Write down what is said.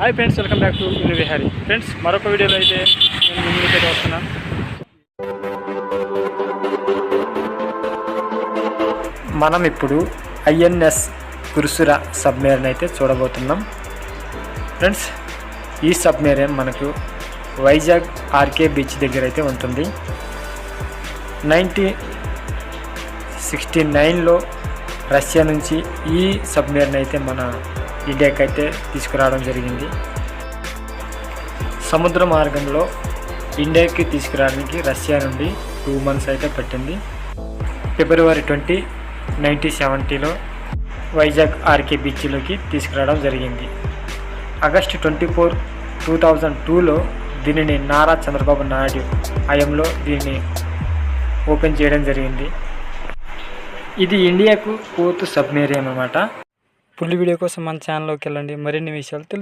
Hi friends, welcome back to Vihari. Friends, మరొక వీడియోలో అయితే నేను ముందుకైతే వస్తున్నాను. మనం ఇప్పుడు ఐఎన్ఎస్ కుర్సురా సబ్మెరీన్ అయితే చూడబోతున్నాం. ఫ్రెండ్స్, ఈ సబ్మెరీన్ మనకు వైజాగ్ ఆర్కే బీచ్ దగ్గర అయితే ఉంటుంది. 1969లో రష్యా నుంచి ఈ సబ్మెరీన్ అయితే మన ఇండియాకి అయితే తీసుకురావడం జరిగింది. సముద్ర మార్గంలో ఇండియాకి తీసుకురావడానికి రష్యా నుండి 2 months అయితే పట్టింది. ఫిబ్రవరి 20, 1970లో వైజాగ్ ఆర్కే బీచ్లోకి తీసుకురావడం జరిగింది. ఆగస్టు 24, 2002లో దీనిని నారా చంద్రబాబు నాయుడు హయాంలో దీన్ని ఓపెన్ చేయడం జరిగింది. ఇది ఇండియాకు 4th సబ్మెరీన్ అన్నమాట. ఫుల్ వీడియో కోసం మన ఛానల్లోకి వెళ్ళండి, మరిన్ని విషయాలు తెలుసు.